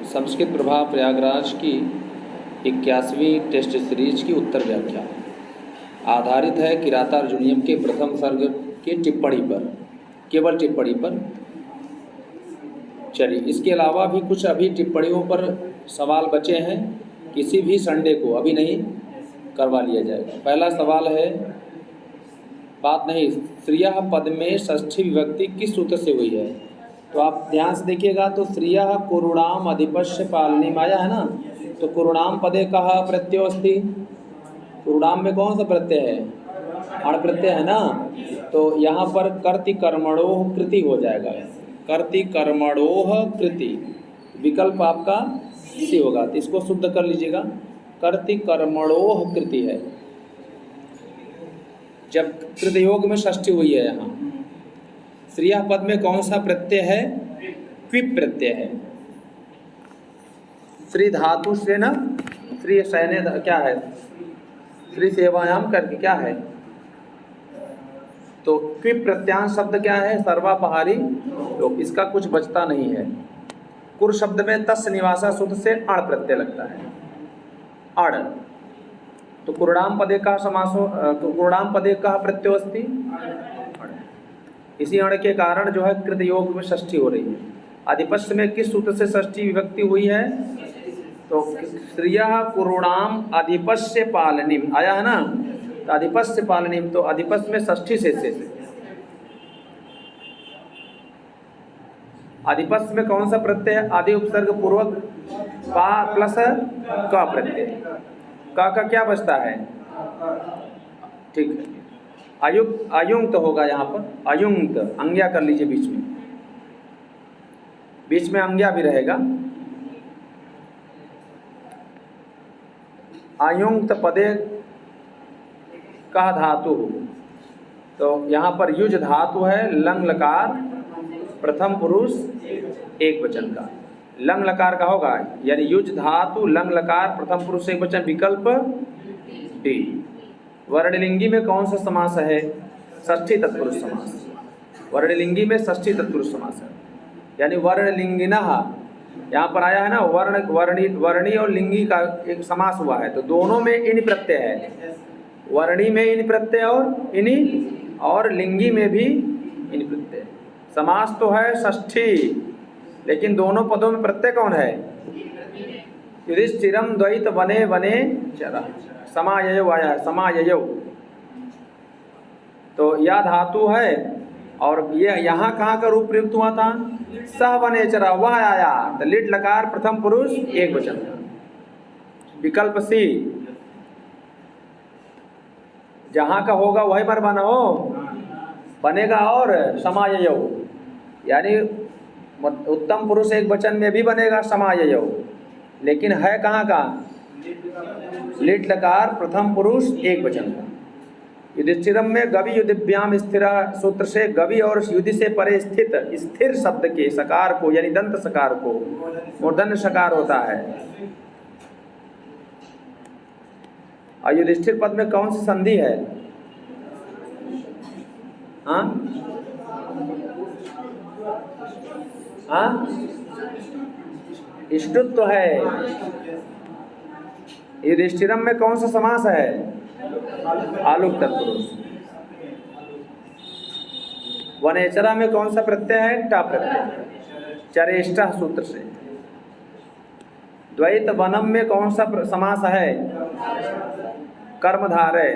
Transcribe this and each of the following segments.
संस्कृत प्रभा प्रयागराज की 81वीं test series की उत्तर व्याख्या आधारित है किरातार्जुनीयम के प्रथम सर्ग की टिप्पणी पर, केवल टिप्पणी पर। चलिए, इसके अलावा भी कुछ अभी टिप्पणियों पर सवाल बचे हैं, किसी भी संडे को अभी नहीं करवा लिया जाएगा। पहला सवाल है, बात नहीं, श्रियः पद में षष्ठी विभक्ति किस सूत्र से हुई है? तो आप ध्यान से देखिएगा तो श्रियः कुरुणाम अधिपस्य पालनीम आया है ना, तो कुरुणाम पदे कः प्रत्ययो अस्ति? कुरुणाम में कौन सा प्रत्यय है? अण प्रत्यय है ना, तो यहाँ पर कर्ति कर्मणोः कृति हो जाएगा। कर्ति कर्मणोः कृति विकल्प आपका सी होगा, तो इसको शुद्ध कर लीजिएगा। कर्ति कर्मणोः कृति है, जब कृतयोग में षष्ठी हुई है। यहाँ श्रियः पद में कौन सा प्रत्यय है? क्विप प्रत्यय है। श्री धातु से ना, श्री सैन्य क्या है? श्री सेवायाम करके क्या है? तो क्विप प्रत्यांश शब्द क्या है? सर्वापहारी लोक, इसका कुछ बचता नहीं है। कुर शब्द में तस् निवासा सूत्र से अण प्रत्यय लगता है, अण। तो कुरुणाम पदे का समासो, तो कुरुणाम पदे का प्रत्यय अस्ति अण। इसी अण के कारण जो है कृतयोग में षष्ठी हो रही है। अधिपस्य में किस सूत्र से षष्ठी विभक्ति हुई है? तो श्रियः कुरुणाम अधिपस्य पालनीम आया है ना, तो अधिपस्य पालनीम, तो अधिपस्य में षष्ठी से अधिपस्य में कौन सा प्रत्यय है? आदि उपसर्ग पूर्वक पा प्लस का प्रत्यय। का क्या बचता है? ठीक है, अयुक्त अयुंक्त होगा यहाँ पर, अयुंक्त। अंग्या कर लीजिए बीच में अंग्या भी रहेगा। अयुंक्त पदे का धातु, तो यहाँ पर युज धातु है, लंग लकार प्रथम पुरुष एक वचन का। लंग लकार का होगा, यानी युज धातु लंग लकार प्रथम पुरुष एक वचन, विकल्प डी। वर्णलिंगी में कौन सा समास है? षष्ठी तत्पुरुष समास। वर्णलिंगी में षष्ठी तत्पुरुष समास है, यानी वर्णलिंगिनः यहाँ पर आया है ना, वर्णी और लिंगी का एक समास हुआ है, तो दोनों में इन प्रत्यय है। वर्णी में इन प्रत्यय और इनि, और लिंगी में भी इन प्रत्यय। समास तो है षष्ठी, लेकिन दोनों पदों में प्रत्यय कौन है? युधिष्ठिरम द्वैत वने वने चरा, समाययो आया है, समाययो। तो यह धातु है, और ये यहाँ कहाँ का रूप प्रयुक्त हुआ था? सह वनेचरा, वह आया, तो लिट लकार प्रथम पुरुष एक वचन, विकल्प सी। जहाँ का होगा वही पर बना हो बनेगा, और समाययो यानी उत्तम पुरुष एक वचन में भी बनेगा समाययो, लेकिन है कहाँ का? लिट लकार प्रथम पुरुष एक वचन का। युधिष्ठिरम में गवि युधिभ्याम स्थिरा सूत्र से गवि और युधि से परे स्थित स्थिर शब्द के सकार को, यानी दंत सकार को मूर्धन्य सकार होता है। और युधिष्ठिर पद में कौन सी संधि है? हाँ हाँ, इष्टुत्व है। युधिष्ठिरम में कौन सा समास है? आलुक तत्पुरुष। वनेचरा में कौन सा प्रत्यय है? टा प्रत्यय, चरेष्टा सूत्र से। द्वैत वनम में कौन सा समास है? कर्मधारय।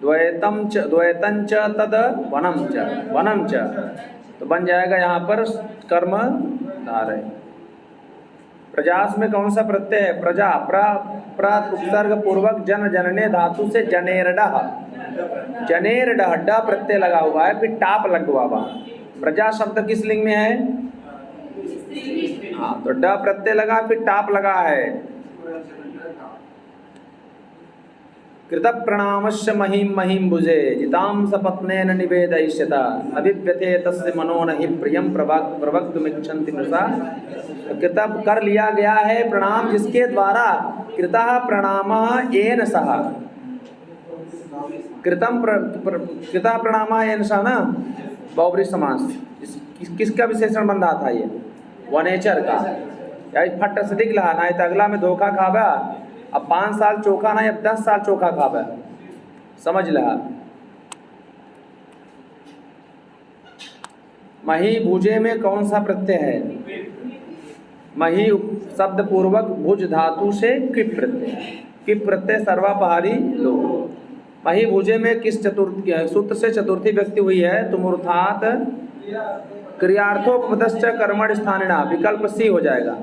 द्वैतम च द्वैतं च तद वनम च, तो बन जाएगा यहाँ पर कर्मधारय। प्रजास में कौन सा प्रत्यय है? प्रजा, प्र उपसर्ग पूर्वक जन जनने धातु से जनेरडः, जनेरडः ड प्रत्यय लगा हुआ है, फिर टाप लगा हुआ। प्रजा शब्द किस लिंग में है? हाँ, तो ड प्रत्यय लगा फिर टाप लगा है। कृत प्रणामस्य महिम महिम भुजे जिताम सपत्नेन निवेदयिष्यता अभिव्यथे तस्य मनो नहि प्रियम प्रवक्तुमिच्छन्ति मृषा। कृत कर लिया गया है प्रणाम जिसके द्वारा, कृतः प्रणामः येन सह, कृतः प्रणामः येन सह ना, बहुब्रीहि समास। किसका विशेषण बन रहा था ये? वनेचर का, या फट से दिख रहा ना, तो अगला में धोखा खाबा, अब 5 साल चोखा नहीं, अब 10 साल चोखा खाबा, समझ लहा। मही भुजे में कौन सा प्रत्यय है? मही शब्द पूर्वक भुज धातु से क्विप प्रत्यय, क्विप प्रत्यय सर्वापहारी लोग। मही भुजे में किस चतुर्थी सूत्र से चतुर्थी व्यक्ति हुई है? तुमुर्थात क्रियार्थोपपदश्च कर्मण स्थानिना, विकल्प सी हो जाएगा।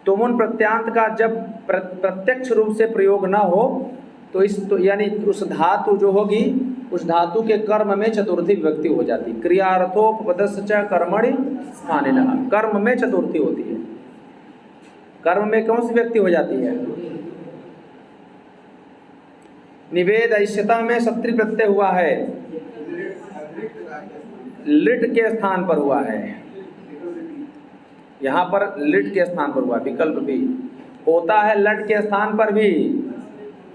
तुमुन प्रत्यांत का जब प्रत्यक्ष रूप से प्रयोग न हो तो यानी उस धातु जो होगी उस धातु के कर्म में चतुर्थी विभक्ति हो जाती। क्रियार्थोपपदश्च कर्मणि स्थानिना, कर्म में चतुर्थी होती है। कर्म में कौन सी व्यक्ति हो जाती है? निवेद ऐश्यता में सत्री प्रत्यय हुआ है, लिट के स्थान पर हुआ है, यहाँ पर लिट के स्थान पर हुआ, विकल्प भी होता है लट के स्थान पर भी।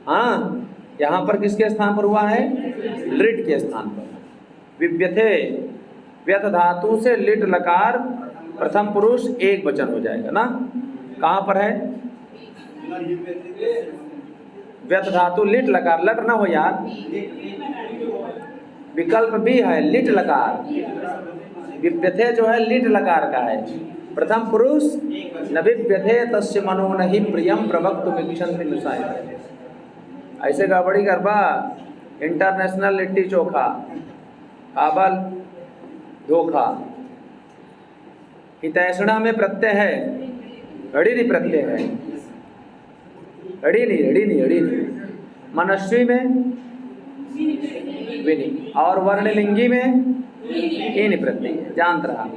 हाँ, यहाँ पर किसके स्थान पर हुआ है? लिट के स्थान पर। विव्यथे, व्यथ धातु से लिट लकार प्रथम पुरुष एक वचन हो जाएगा ना। कहाँ पर है? व्यथ धातु लिट लकार, लट ना हो यार, विकल्प भी है लिट लकार। विव्यथे जो है लिट लकार का है, प्रथम पुरुष न विव्यथे तस्य मनो नहि प्रियम प्रवक्तुमिच्छन्ति निशाय। ऐसे गड़बड़ी करबा, इंटरनेशनल लिट्टी चोखा, काबल धोखा। हितैषणा में प्रत्यय है, अड़ी प्रत्यय है, अड़ी नहीं। मनस्वी में विनी, और वर्णलिंगी में इन प्रत्यय, जानत रहा।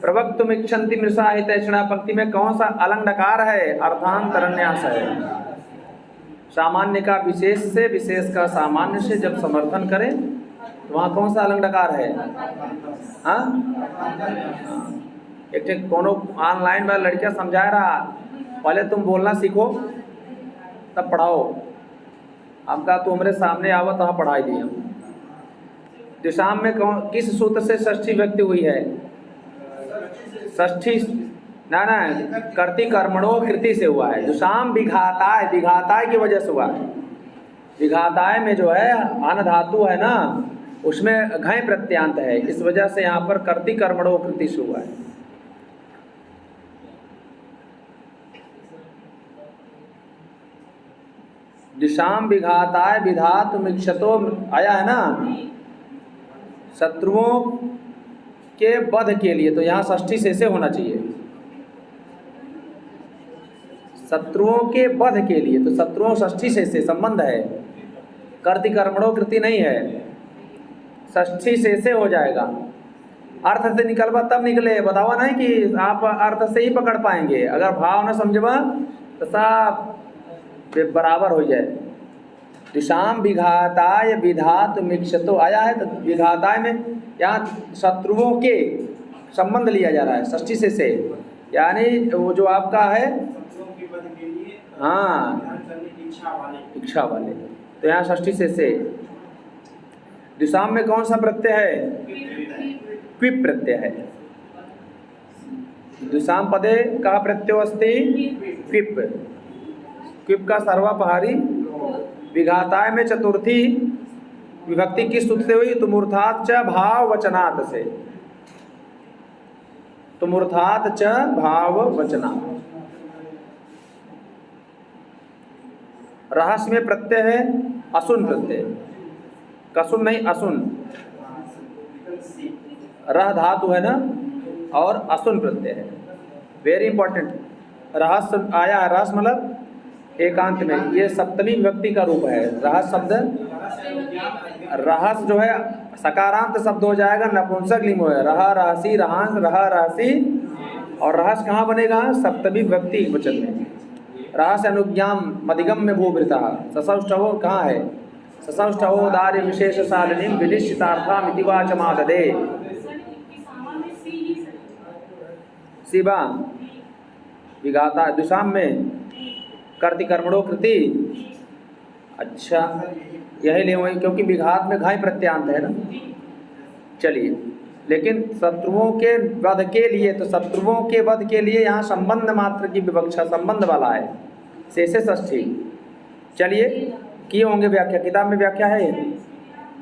प्रवक्तुमिच्छन्ति मृषा हितैषणा पंक्ति में कौन सा अलंकार है? अर्थांतरन्यास है। सामान्य का विशेष से, विशेष का सामान्य से जब समर्थन करे तो वहाँ कौन सा अलंकार है? हाँ, एक कोनो ऑनलाइन में लड़कियां समझा रहा, पहले तुम बोलना सीखो तब पढ़ाओ। आपका तो हमारे सामने आवा तो पढ़ाई दिया। दिशाम में कौन किस सूत्र से षष्ठी व्यक्ति हुई है? षष्ठी ना कर्ति कर्मणो कृति से हुआ है। दुशाम विघाताय, विघाताय की वजह से हुआ है। विघाताय में जो है अन धातु है ना, उसमें घय प्रत्यांत है, इस वजह से यहाँ पर कर्ति कर्मणो कृति से हुआ है। दिशाम विघाताय विधातुमिच्छतो आया है ना, शत्रुओं के वध के लिए, तो यहाँ षष्ठी से होना चाहिए। शत्रुओं के वध के लिए, तो शत्रुओं षष्ठी से संबंध है, कर्ति कर्मणो कृति नहीं है, षष्ठी से हो जाएगा। अर्थ से निकलवा तब निकले, बतावा नहीं कि आप अर्थ से ही पकड़ पाएंगे। अगर भाव न समझवा तो सब बराबर हो जाए। दिशाम विघाताय विधातुमिच्छतो आया है, तो विघाताय में यहाँ शत्रुओं के संबंध लिया जा रहा है षष्ठी से, यानी वो जो आपका है हाँ इच्छा वाले, तो यहाँ षष्ठी से। दिशाम में कौन सा प्रत्यय है? क्विप प्रत्यय है। दिशाम पदे का प्रत्यय अस्ति क्विप, क्विप का सर्वापहारी। विघाताय में चतुर्थी विभक्ति किस सूत्र से हुई? तुमूर्थात च भाव वचनात् से, तुमूर्थात च भाव वचनात्। रहस्य में प्रत्यय है असुन प्रत्यय, कसुन नहीं असुन, रह धातु है ना और असुन प्रत्यय है, वेरी इंपॉर्टेंट। रहस्य आया है, रहस्य मतलब एकांत में, ये सप्तमी विभक्ति का रूप है। रहस्य शब्द, रहस्य जो है सकारांत शब्द हो जाएगा, नपुंसक लिंग है, रहा रहसी रहांस रहा रहसी, और रहस्य कहाँ बनेगा? सप्तमी विभक्ति वचन में। रहस्य अनुज्ञाम मधिगम में भूवृता, ससौष्ठवो कहाँ है? ससौष्ठवो दार्य विशेष शालिनीम विनिश्चितार्था मितिवाचमाददे। शिवा विघाता दिशाम में कर्ति कर्मणो कृति, अच्छा यही ले वही, क्योंकि विघात में घाय प्रत्यांत है ना। चलिए लेकिन शत्रुओं के वध के लिए, तो शत्रुओं के वध के लिए यहाँ संबंध मात्र की विवक्षा, संबंध वाला है, शेषे षष्ठी। चलिए किए होंगे व्याख्या, किताब में व्याख्या है ये,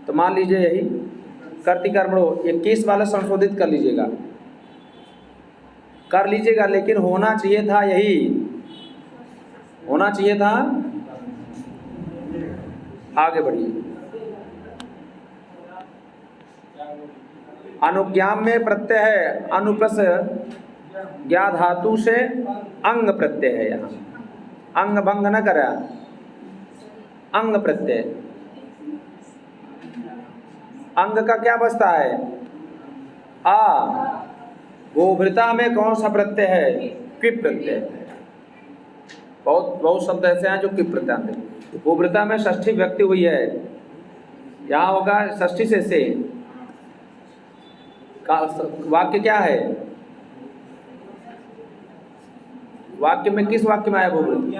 तो मान लीजिए यही कर्ति कर्मणो 21 वाला संशोधित कर लीजिएगा, कर लीजिएगा, लेकिन होना चाहिए था यही, होना चाहिए था। आगे बढ़िए। अनुज्ञाम में प्रत्यय है, अनुप्लस ज्ञा धातु से अंग प्रत्यय है, यहाँ अंग भंग न करा, अंग प्रत्यय। अंग का क्या बचता है? आ। गोभृता में कौन सा प्रत्यय है? क्विप प्रत्यय। बहुत बहुत शब्द ऐसे हैं जो क्विप प्रत्यय हैं। गोभृता में षष्ठी व्यक्ति हुई है, यहाँ होगा षष्ठी से का वाक्य क्या है? वाक्य में किस वाक्य में आया गोभृत?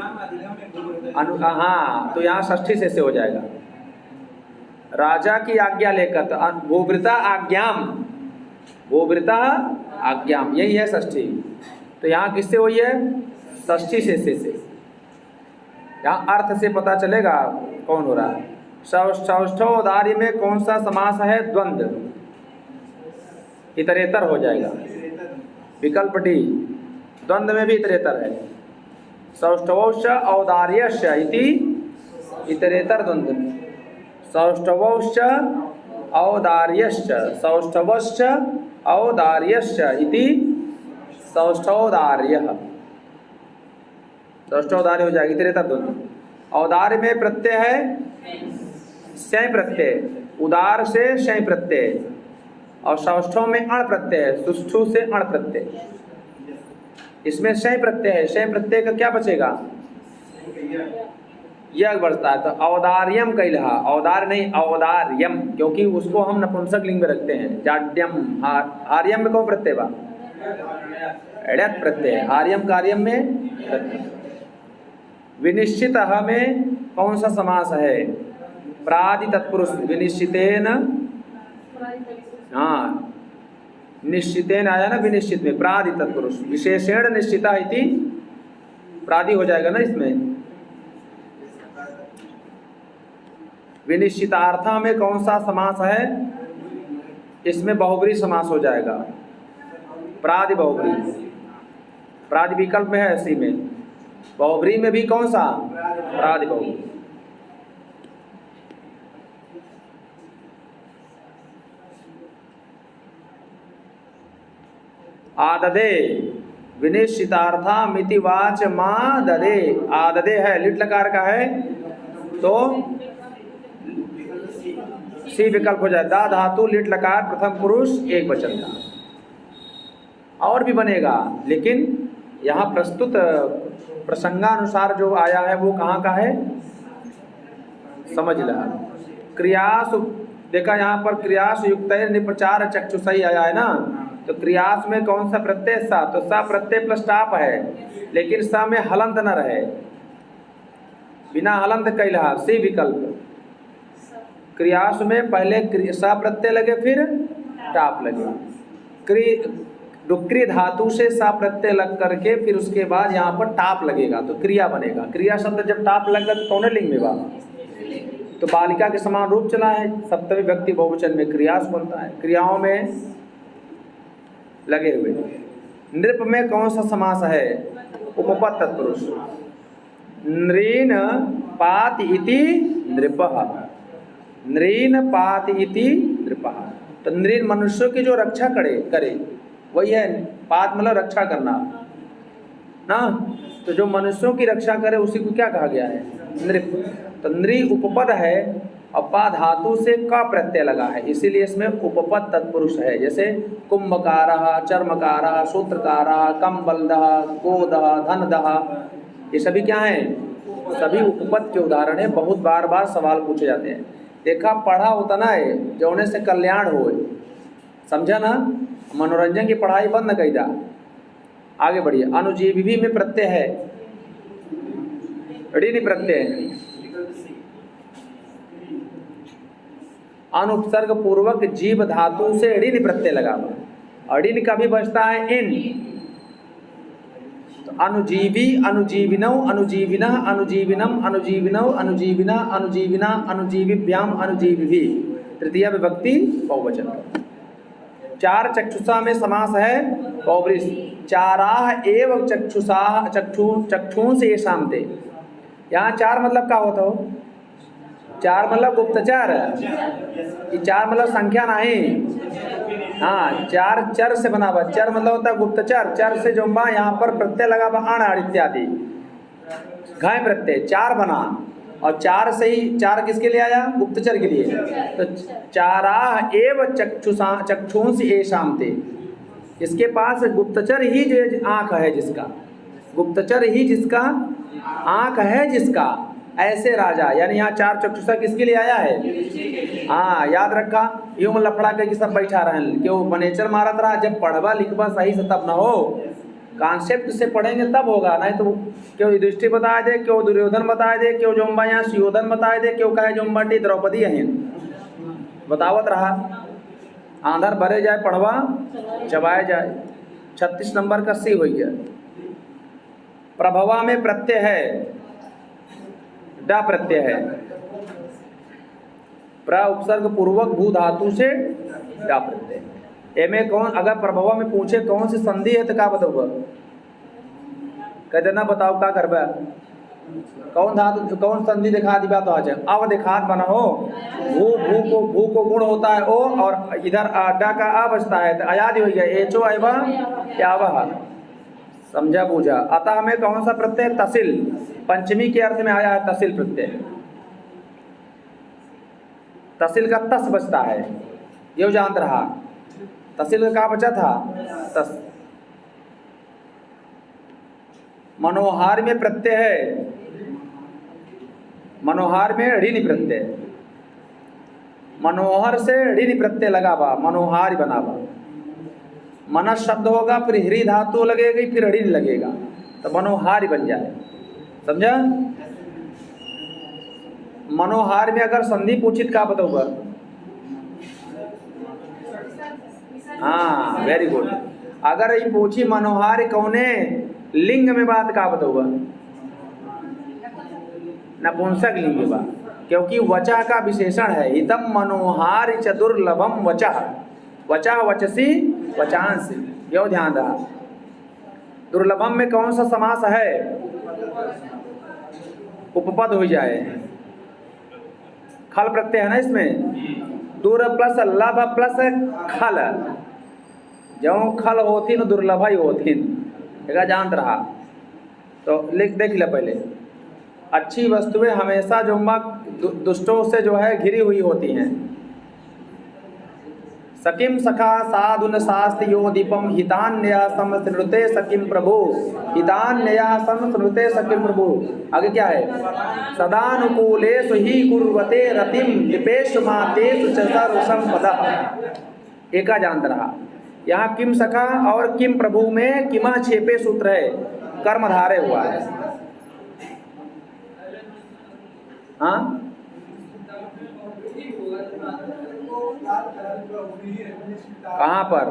हाँ, तो यहाँ षष्ठी से हो जाएगा। राजा की आज्ञा लेकर, तो गोभृता आज्ञाम, गोभृता आज्ञाम, यही है षष्ठी। तो यहाँ किससे हुई है? षष्ठी से। यहाँ अर्थ से पता चलेगा कौन हो रहा है। सौष्ठोदार्य में कौन सा समास है? द्वंद्व, इतरेतर हो जाएगा। विकल्प डी, द्वंद्व में भी इतरेतर है। सौष्ठवश्च औदार्यश्च इति इतरेतर द्वंद्व। सौष्ठवश्च औदार्यश्च, सौष्ठवश्च औदार्यश्च इति सौष्ठौदार्यः, सौष्ठौदार्य हो जाएगा, इतरेतर द्वंद्व। औदार्य में प्रत्यय है शय प्रत्यय, उदार से शय प्रत्यय, और सौष्ठव में अण प्रत्यय है, सुष्ठु से अण प्रत्यय। इसमें शय प्रत्यय है, शय प्रत्यय का क्या बचेगा? यह बढ़ता है, तो औदार्यम कैलहा, औदार नहीं औदार्यम, क्योंकि उसको हम नपुंसक लिंग में रखते हैं। जाड्यम, आर्यम में कौन प्रत्यय बा? एड़त प्रत्यय, आर्यम कार्यम में। विनिश्चित में कौन सा समास है? प्रादि तत्पुरुष, विनिश्चितेन, हाँ निश्चितेन आया ना, विनिश्चित में प्रादि तत्पुरुष, विशेषण निश्चिता इति प्रादि हो जाएगा ना इसमें। विनिश्चितार्था में कौन सा समास है? इसमें बहुब्री समास हो जाएगा, प्रादि बहुब्री। प्रादि विकल्प में है, इसी में बहुब्री में भी कौन सा? प्रादि बहुब्री। आददे विनिश्चितार्था मिति वाच मां ददे, आददे है, लिट लकार का है, तो सी विकल्प हो जाए। दा धातु लिट लकार प्रथम पुरुष एक वचन का। और भी बनेगा, लेकिन यहाँ प्रस्तुत प्रसंगानुसार जो आया है वो कहाँ का है समझ ला। क्रियास देखा, यहाँ पर क्रियास युक्त निप्रचार चक्षुषई आया है ना, तो क्रियास में कौन सा प्रत्यय? सा, तो सा प्रत्यय प्लस टाप है, लेकिन सा में हलंत न रहे, बिना हलंत कैलहा, सी विकल्प। क्रियास में पहले सा प्रत्यय लगे फिर टाप लगे, डुक्री धातु से सा प्रत्यय लग करके फिर उसके बाद यहाँ पर टाप लगेगा तो क्रिया बनेगा। क्रिया शब्द जब टाप लगेगा तो कौन लिंग में बा? तो बालिका के समान रूप चला है, सप्तमी व्यक्ति बहुवचन में क्रियास बनता है, क्रियाओं में लगे हुए। नृप में कौन सा समास है? उपपद तत्पुरुष। नृन पात इति नृपः, नृन पात इति नृपः। तो नृन मनुष्यों की जो रक्षा करे वही है, पात मतलब रक्षा करना ना, तो जो मनुष्यों की रक्षा करे उसी को क्या कहा गया है? नृप। तो नृ उपपद है और पा धातु से का प्रत्यय लगा है, इसीलिए इसमें उपपद तत्पुरुष है। जैसे कुंभकारः, चर्मकारः, सूत्रकारः, कम्बलदः, गोदः, धनदः, ये सभी क्या हैं? सभी उपपद के उदाहरण है। बहुत बार बार सवाल पूछे जाते हैं। देखा पढ़ा होता ना है जौने से कल्याण हो, समझा ना? मनोरंजन की पढ़ाई बंद न कैदा, आगे बढ़िए। अनुजीवी में प्रत्यय है, ऋणी प्रत्यय है। अनुपसर्ग पूर्वक जीव धातु से ऋण प्रत्यय लगा हुआ। ऋण का भी बचता है इन। तो अनुजीवी, अनुजीविनौ, अनुजीविना, अनुजीविनम, अनुजीविनौ, अनुजीविना, अनुजीविना, अनुजीविभ्याम, अनुजीविभि, तृतीया विभक्ति बहुवचन। चार चक्षुषा में समास है बहुब्रीहि। चाराह एव चक्षुषा, चक्षुंस ये शामते। यहाँ चार मतलब क्या होता हो? चार मतलब गुप्तचर। ये चार मतलब संख्या नहीं। हाँ, चार चर से बना हुआ। चर मतलब होता है गुप्तचर। चर से जो यहाँ पर प्रत्यय लगा हुआ अण अण इत्यादि घय प्रत्यय, चार बना। और चार से ही, चार किसके लिए आया? गुप्तचर के लिए। तो चाराह एव चक्षुंस ये शामते, इसके पास गुप्तचर ही जो आँख है जिसका, गुप्तचर ही जिसका आँख है जिसका, ऐसे राजा। यानी यहाँ चार चक्षुषा किसके लिए आया है? हाँ, याद रखा। यूं लफड़ा के सब बैठा रहे, क्यों बनेचर मारत रहा। जब पढ़वा लिखवा सही से तब ना हो, कॉन्सेप्ट से पढ़ेंगे तब होगा। नहीं तो क्यों युधिष्ठिर बताए दे, क्यों दुर्योधन बताए दे, क्यों जोम्बा यहाँ सुयोधन बताए दे, क्यों कहे जोम्बाटी द्रौपदी है, बतावत रहा। आंधर भरे जाए पढ़वा चबाए जाए। 36 नंबर का सी हुई है। प्रभवा में प्रत्यय है, डा प्रत्यय है। प्र उपसर्ग पूर्वक भू धातु से डा प्रत्यय। एमे कौन, अगर प्रभवा में पूछे कौन सी संधि है तो क्या बताओ? कह देना, बताओ क्या करबा? कौन धातु, कौन संधि दिखा दी बात? आज अब दिखात बना हो। भू, भू को गुण होता है ओ, और इधर डा का आ बचता है तो आयाद हो गया। एचो आयवा या वह, समझा बूझा। अतः हमें कौन सा प्रत्यय? तसिल, पंचमी के अर्थ में आया है तसिल प्रत्यय। तसिल का तस बचता है, ये जानते रहा। तसिल का क्या बचा था? तस। मनोहार में प्रत्यय है, मनोहार में ऋण प्रत्यय। मनोहर से ऋण प्रत्यय लगा हुआ, मनोहार बना हुआ। मनस शब्द होगा, फिर ह्री धातु लगेगी, फिर ऋण लगेगा, तो मनोहार बन जाए। समझा? मनोहार में अगर संधि पूछित का बताऊंगा? हाँ, वेरी गुड। अगर ये पूछी मनोहार कौने लिंग में बात का बताऊंगा? नपुंसक लिंग में बात, क्योंकि वचा का विशेषण है। हितम मनोहार च दुर्लभम वचा, वचा वचसी वचांस, यो ध्यान रहा। दुर्लभम में कौन सा समास है? उपपद हो जाए, खल प्रत्यय है ना इसमें। दुर प्लस लभ प्लस खल, जो खल होती न दुर्लभ ही होती, जानत रहा। तो देख ले पहले। अच्छी वस्तुएं हमेशा जो दुष्टों से जो है घिरी हुई होती हैं। सकिम सखा साधुन शास्त्र यो दीपम हितान्य समृते सकिम प्रभु, हितान्य समृते सकिम प्रभु। आगे क्या है? सदानुकूलेषु ही कुर्वते रतिम दीपेषु मातेषु च सर्वसंपदः। एका जानता रहा। यहाँ किम सखा और किम प्रभु में किमा छेपे सूत्र है, कर्मधारय हुआ है। हाँ, कहाँ पर?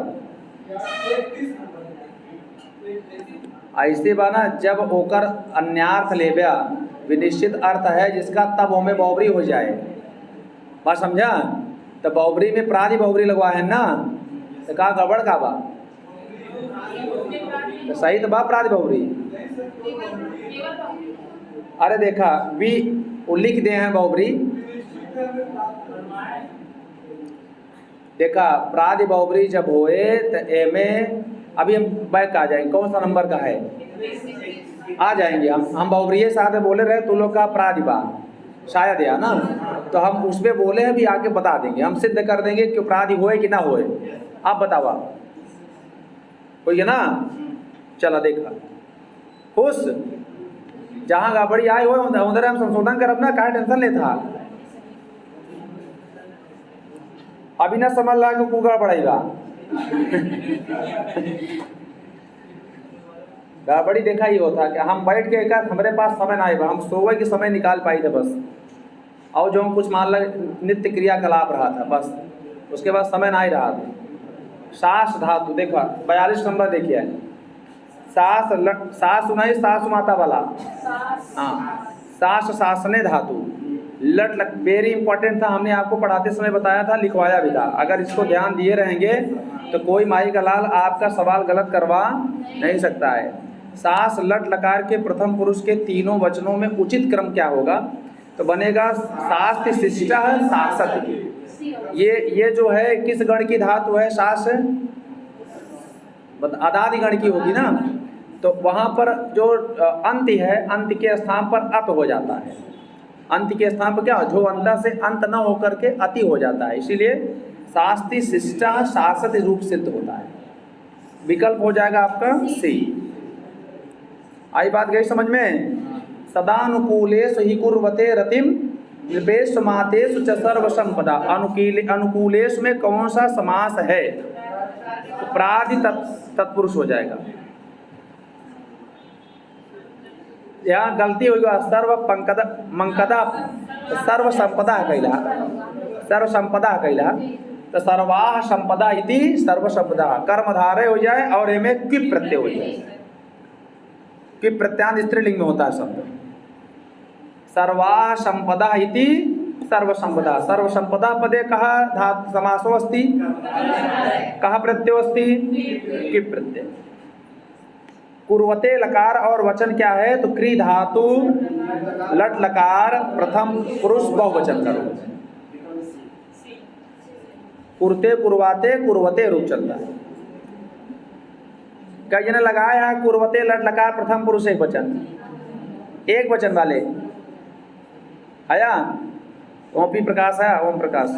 ऐसे बाना जब होकर अन्यार्थ लेव्या विनिश्चित अर्थ है जिसका, तब हमें बहुब्री हो जाए। बात समझा? तो बहुब्री में प्रादि बहुब्री लगवा है ना, तो कहा गड़बड़ का बा? तो सही तो बा प्रादि बहुब्री। अरे देखा वी लिख दे हैं बहुब्री। देखा प्रादि बहुब्री जब होए तो ए में, अभी हम बैक आ जाएंगे। कौन सा नंबर का है? आ जाएंगे हम बहुब्री साथ बोले रहे तो लोग का प्रादि बा शायद या ना, तो हम उसमें बोले हैं भी आके बता देंगे, हम सिद्ध कर देंगे कि प्रादि होए कि ना होए। आप बतावा होइए ना? चला देखा खुश, जहाँ गड़बड़ी आए हो उधर हम संशोधन करब ना, क्या टेंशन लेता। अभी ना समझ ला कि कुगड़ पड़ेगा। गड़बड़ी देखा ही होता कि हम बैठ के एक हमारे पास समय ना आएगा, हम सोवे के समय निकाल पाई थे बस। और जो कुछ मान लो नित्य क्रियाकलाप रहा था बस, उसके बाद समय ना ही रहा था। सास धातु देखो 42 नंबर देखिए, सास सास नहीं, सास माता वाला, हाँ सास शासने धातु, लट लट वेरी इंपॉर्टेंट था, हमने आपको पढ़ाते समय बताया था, लिखवाया भी था। अगर इसको ध्यान दिए रहेंगे तो कोई माई का लाल आपका सवाल गलत करवा नहीं सकता है। सास लट लकार के प्रथम पुरुष के तीनों वचनों में उचित क्रम क्या होगा? तो बनेगा शास्त्र शिष्टा शासक। ये जो है किस गण की धातु है? सास अदादि गण की होगी ना, तो वहाँ पर जो अंत है, अंत के स्थान पर अत हो जाता है। अंत के स्थान पर क्या, जो अंत से अंत न होकर के अति हो जाता है, इसीलिए शास्त्री शिष्टा शासक रूप सिद्ध होता है। विकल्प हो जाएगा आपका सी। आई बात गई समझ में? सदानुकूलेषु हि कुर्वते रतिम नृपेषु मातेषु च सर्वसंपदा। अनुकूलेषु में कौन सा समास है? तो प्रादि तत्पुरुष हो जाएगा। यहाँ गलती होगी, सर्व पंकदा मंकदा सर्व संपदा कैला, सर्व संपदा कैला, तो सर्वाह संपदा इति सर्व संपदा कर्मधारय हो जाए और एमे क्विप प्रत्यय हो जाए। क्विप प्रत्यांत स्त्रीलिंग में होता है शब्द। सर्वाह संपदा इति सर्व संपदा, सर्व संपदा पदे कहा धातु समासो अस्ति, कहा प्रत्ययो अस्ति, क्विप प्रत्यय। कुर्वते लकार और वचन क्या है? तो क्री धातु लट लकार प्रथम पुरुष बहुवचन करो। कुरते कुरवाते कुर्वते रूप चलता है। कई जने लगाया है कुर्वते लट लकार प्रथम पुरुष एक वचन, एक वचन वाले आया ओम पी प्रकाश है, ओम प्रकाश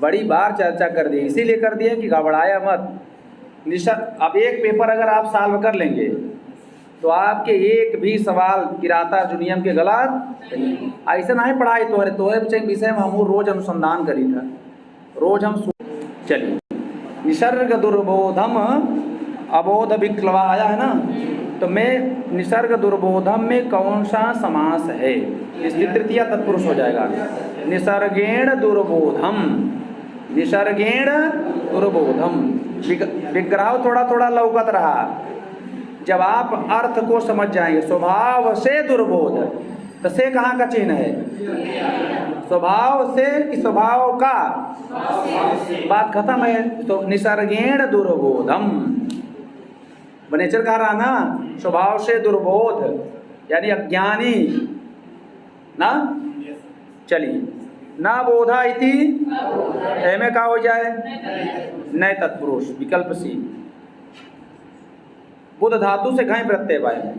बड़ी बार चर्चा कर दी, इसीलिए कर दिया कि घबराया मत। अब एक पेपर अगर आप सॉल्व कर लेंगे तो आपके एक भी सवाल किराता जुनियम के गलत ऐसा नहीं पढ़ाई तोहरे विषय में हम रोज अनुसंधान करी था, रोज हम। चलिए, निसर्ग दुर्बोधम अबोध विक्लवा आया है ना, तो मैं निसर्ग दुर्बोधम में कौन सा समास है? इसलिए तृतीय तत्पुरुष हो जाएगा। निसर्गेण दुर्बोधम, निसर्गेण दुर्बोधम। विग्रह थोड़ा थोड़ा लौकत रहा, जब आप अर्थ को समझ जाएंगे। स्वभाव से दुर्बोध, तो से कहाँ का चिन्ह है? स्वभाव से कि स्वभाव का? बात खत्म है। तो निसर्गेण दुर्बोधम, नेचर कह रहा ना, स्वभाव से दुर्बोध यानी अज्ञानी ना। चलिए, ना बोधा इति एमे का हो जाए? नए तत्पुरुष, विकल्प सी। बुध धातु से घय प्रत्यय पाए,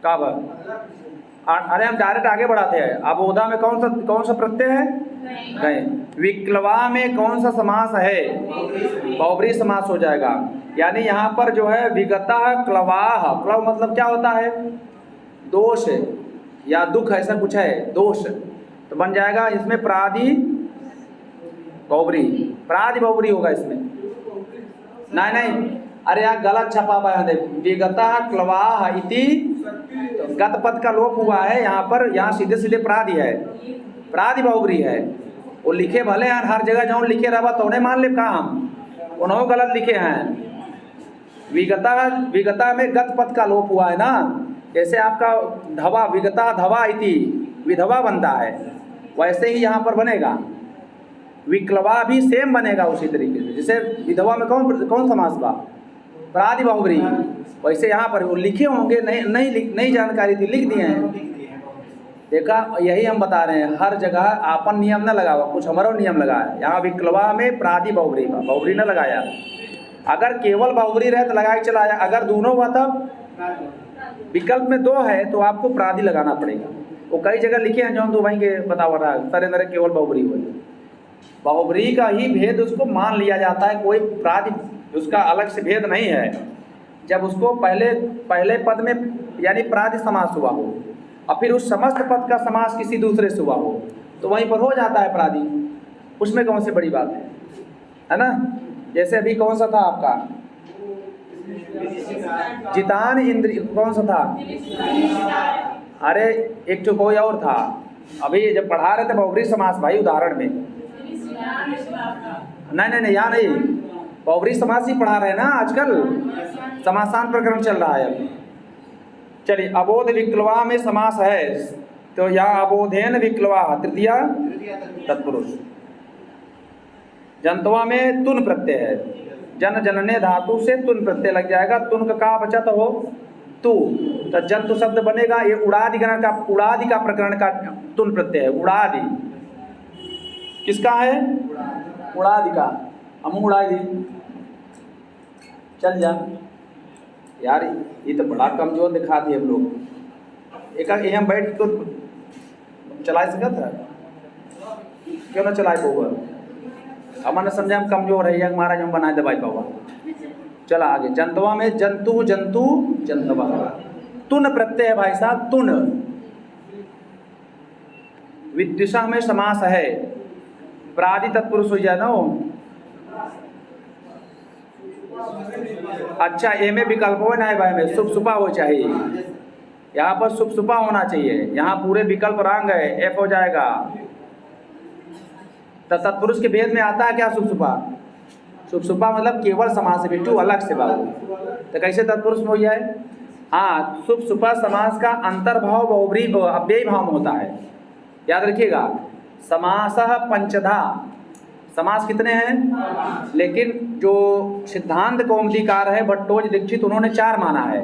कब? अरे हम डायरेक्ट आगे बढ़ाते हैं। अबोधा में कौन सा प्रत्यय है? गए। विक्लवा में कौन सा समास है? बहुब्रीहि समास हो जाएगा। यानी यहाँ पर जो है विगता क्लवाह, क्लव मतलब क्या होता है? दोष या दुख, ऐसा कुछ है, दोष। तो बन जाएगा इसमें प्रादि बहुब्रीहि, प्रादि बहुब्रीहि होगा इसमें। नहीं, अरे यार गलत छपा पाया, देखो विगता क्लवाह इति, तो गत पद का लोप हुआ है यहाँ पर, यहाँ सीधे सीधे प्रादि है, प्रादि बहुब्रीहि है। वो लिखे भले यार हर जगह जाऊँ लिखे रहा तो उन्हें मान ले कहा हम, उन्होंने गलत लिखे हैं। विगता में गत पद का लोप हुआ है ना, जैसे आपका धवा, विगता धवा इति विधवा बनता है, वैसे ही यहाँ पर बनेगा। विक्लवा भी सेम बनेगा उसी तरीके से, जैसे विधवा में कौन समास बा? प्रादि बहुब्रीहि। वैसे यहाँ पर वो लिखे होंगे, नई जानकारी थी, लिख दिए हैं। देखा, यही हम बता रहे हैं, हर जगह आपन नियम न लगावा, कुछ हमारा नियम लगाया। यहाँ विक्लवा में प्रादि बहुब्रीहि, बहुब्रीहि न लगाया। अगर केवल बहुब्रीहि रहे तो लगाई चलाया, अगर दोनों हुआ तब विकल्प में दो है तो आपको प्रादि लगाना पड़ेगा। वो कई जगह लिखे हैं जो हम दो भाई के बता रहा है, तरह तरह केवल बहुब्रीहि हुए, बहुब्रीहि का ही भेद उसको मान लिया जाता है, कोई प्रादि उसका अलग से भेद नहीं है। जब उसको पहले पद में यानी प्रादि समास हुआ हो और फिर उस समस्त पद का समास किसी दूसरे से हुआ हो तो वहीं पर हो जाता है प्रादि, उसमें कौन सी बड़ी बात है ना। जैसे अभी कौन सा था आपका जितान इंद्रिय कौन सा था? अरे एक तो कोई और था, अभी जब पढ़ा रहे थे बहुब्री समास भाई उदाहरण में। नहीं यहाँ नहीं, बहुब्री समास ही पढ़ा रहे हैं ना आजकल, समासान प्रकरण चल रहा है अब। चलिए, अबोध विक्लवा में समास है, तो यहाँ अबोधेन विक्लवा तृतीया तत्पुरुष। जंतवा में तुन प्रत्यय है, जन जनने धातु से तुन प्रत्यय लग जाएगा, तुन का कहाँ बचा तो हो तू, तो जंतु शब्द बनेगा। ये उड़ादि गण का, उड़ादि का प्रकरण का तुन प्रत्यय है। उड़ादि किसका है? उड़ादि का। हम उड़ादि चल जा यार, ये तो बड़ा कमजोर दिखा दिए हम लोग। एक हम बैठ तो चला सका था, क्यों ना चलाए पाऊगा? हमने समझा हम कमजोर है, महाराज हम बनाए दबाई पावा। चला आगे, जंतवा में जंतु जंतु जंतवा, तुन प्रत्यय है भाई साहब, तुन। विद्विषा में समास है, प्रादि तत्पुरुष हो जाए ना। अच्छा, ए में विकल्प हो ना है भाई, में सुप सुपा हो चाहिए, यहाँ पर सुप सुपा होना चाहिए। यहाँ पूरे विकल्प रंग है, एफ हो जाएगा। तो तत्पुरुष के भेद में आता है क्या सुप सुपा? सुप सुपा मतलब केवल समास है बिट्टू, अलग से बाबू। तो कैसे तत्पुरुष में हो जाए? हाँ, सुप सुपा समास का अंतर्भाव बहुब्री अव्ययी भाव में होता है, याद रखिएगा। समासः पंचधा, समास कितने हैं? लेकिन जो सिद्धांत कौमुदीकार है भट्टोज दीक्षित, उन्होंने 4 माना है।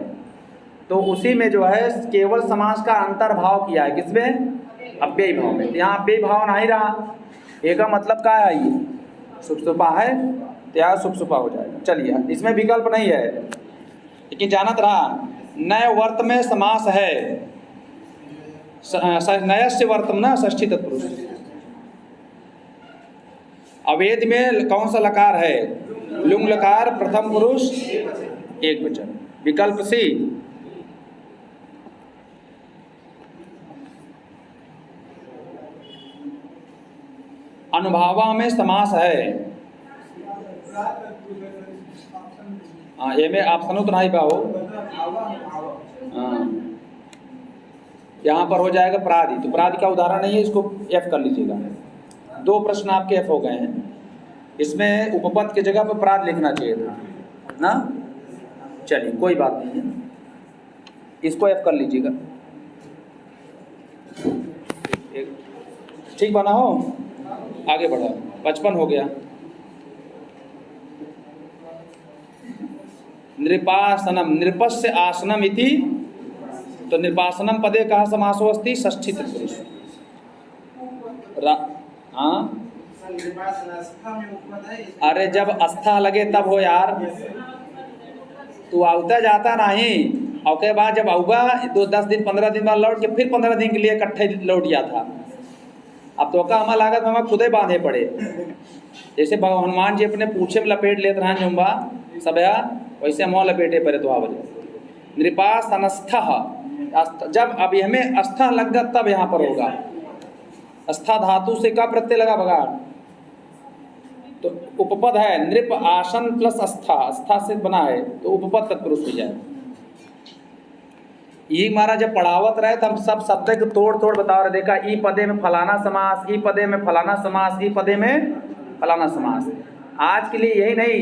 तो उसी में जो है केवल समास का अंतर्भाव किया है, किसमें? अव्ययी भाव में। यहाँ अव्ययी भाव नहीं रहा, एक का मतलब क्या है? ये सुपसुपा है, तो यहाँ सुपसुपा हो जाएगा। चलिए, इसमें विकल्प नहीं है, लेकिन जानत रहा नय वर्त में समास है, नयस्य वर्तम ना षष्ठी तत्पुरुष। अवेद में कौन सा लकार है? लुंग लकार, प्रथम पुरुष एक वचन। विकल्प सी। अनुभावा में समास है, हाँ, ये में ऑप्शन तो नहीं पाओ। हाँ, यहाँ पर हो जाएगा प्रादि, तो प्रादि का उदाहरण नहीं है, इसको एफ कर लीजिएगा। 2 प्रश्न आपके एफ हो गए हैं। इसमें उपपद की जगह पर प्राद लिखना चाहिए था ना। चलिए, कोई बात नहीं है, इसको एफ कर लीजिएगा। ठीक बना हो, आगे बढ़ा। 55 हो गया। नृपासनम, नृपस्य आसनम इति, तो नृपासनम पदे कहा समासो अस्ति? षष्ठी तत्पुरुष। हाँ, अरे जब अस्था लगे तब हो यार, तू आवता जाता नहीं, और के बाद जब आऊगा 10 दिन 15 दिन बाद लौट के फिर 15 दिन के लिए इकट्ठे लौट गया था। अब तो का हमारा लागत में खुदे बांधे पड़े, जैसे हनुमान जी अपने पूछे में लपेट लेते रहे जुम्बा सबया, वैसे हम लपेटे पड़े तो आवले। नृपासनस्थः, जब अभी हमें अस्था लग गया तब यहाँ पर होगा। अस्था धातु से का प्रत्यय लगा बगाड़, तो उपपद है नृप आसन प्लस अस्था, अस्था से बना है, तो उपपद तत्पुरुष हो जाए। ये हमारा जब पढ़ावत रहे तब सब शब्द को तोड़ तोड़ बता रहे, देखा ई पदे में फलाना समास, ई पदे में फलाना समास, ई पदे में फलाना समास। आज के लिए यही नहीं,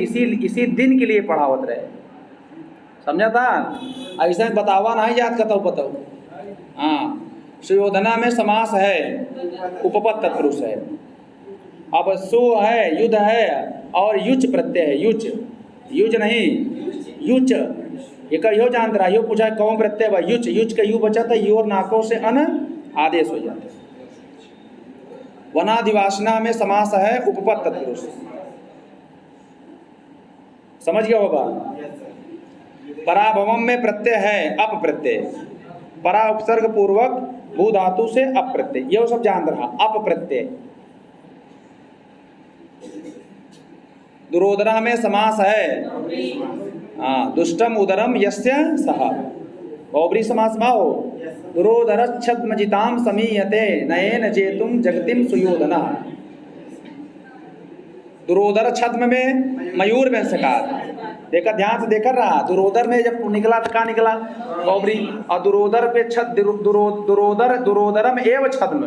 इसी दिन के लिए पढ़ावत रहे, समझा था? ऐसा बतावा नहीं याद करता हूँ, बताओ। हाँ, सुयोधना में समास है, उपपद तत्पुरुष है। अब सु है, युद्ध है, और युच प्रत्यय है, युच, युज नहीं युच। एक यो जान रहा, यो पूछा कौन प्रत्यय बा? युच, युच का यू बचा था, योर नाकों से अन आदेश हो जाता है। वनाधिवासना में समास है, उपपद तत्पुरुष। समझ गया होगा? पराभवम में प्रत्यय है, अप प्रत्यय, परा उपसर्ग पूर्वक भू धातु से अप प्रत्यय, ये सब जान रहा, अप प्रत्यय। दुरोदरा में समास है, हाँ, दुष्टम उदरम यस्य सह, बहुब्री समास माओ। दुरोदरच्छद्मजिताम समीयते नयेन जेतुम जगतिम सुयोधना। दुरोदर छद्म में मयूर में सकार, देखा, ध्यान से देखकर रहा। दुरोदर में जब निकला तो कहाँ निकला? बहुब्री। और दुरोदर पे छद दुरोदरम एव छद्म,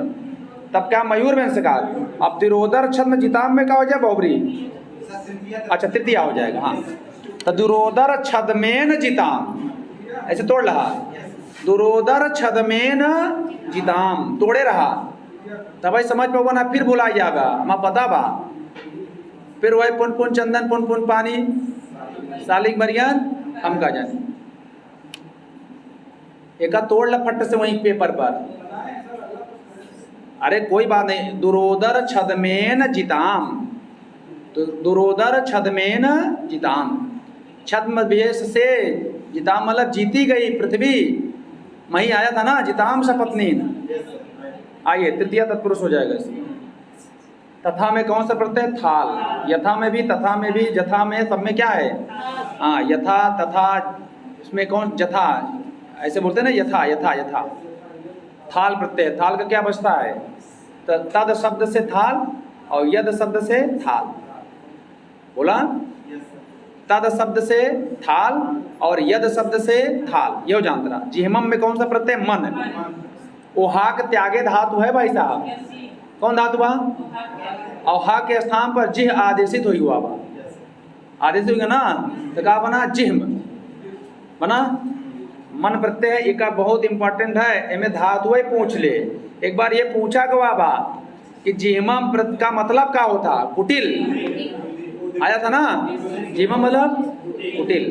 तब क्या मयूर में कहा। अब दुरोदर छद्म जिताम में क्या हो जाए? बहुब्री। अच्छा, तृतीया हो जाएगा। हाँ, तो दुरोदर छद्मेन जिताम, ऐसे तोड़ रहा। दुरोदर छद्मेन जिताम, तोड़े रहा। तब भाई समझ पाओ ना, फिर बुला जाएगा मैं पता बा। फिर वही पुन पुन चंदन पुन पुन पानी सालिक बरियान हम का जाने। एक तोड़ लपट से वहीं पेपर पर। अरे कोई बात नहीं। दुरोदर छद्मेन जिताम, तो दुरोदर छद्मेन जिताम, छद्म वेश से जिताम मतलब जीती गई पृथ्वी। वहीं आया था ना, जिताम सपत्नी। आइए, तृतीय तत्पुरुष हो जाएगा इसमें। तथा में कौन सा प्रत्यय? थाल। यथा में भी, तथा में भी, जथा में, सब में क्या है? हाँ, यथा तथा। इसमें कौन? जथा, ऐसे बोलते हैं ना, यथा यथा यथा। थाल प्रत्यय, थाल का क्या बचता है? तद शब्द से थाल और यद शब्द से थाल। बोला, तद शब्द से थाल और यद शब्द से थाल, ये जानते रहा। जिह्मम में कौन सा प्रत्यय? मन। ओहाक त्यागे धातु है भाई साहब। कौन धातु बा? औहा के स्थान पर जिह आदेशित हुई हुआ बा। आदेशित हुई ना, तो क्या बना? जिह्म बना। मन प्रत्यय एक बहुत इंपॉर्टेंट है, इनमें धातु पूछ ले। एक बार ये पूछा गवा बा कि जिह्मम का मतलब क्या होता? कुटिल। आया था ना, जिह्मम मतलब कुटिल।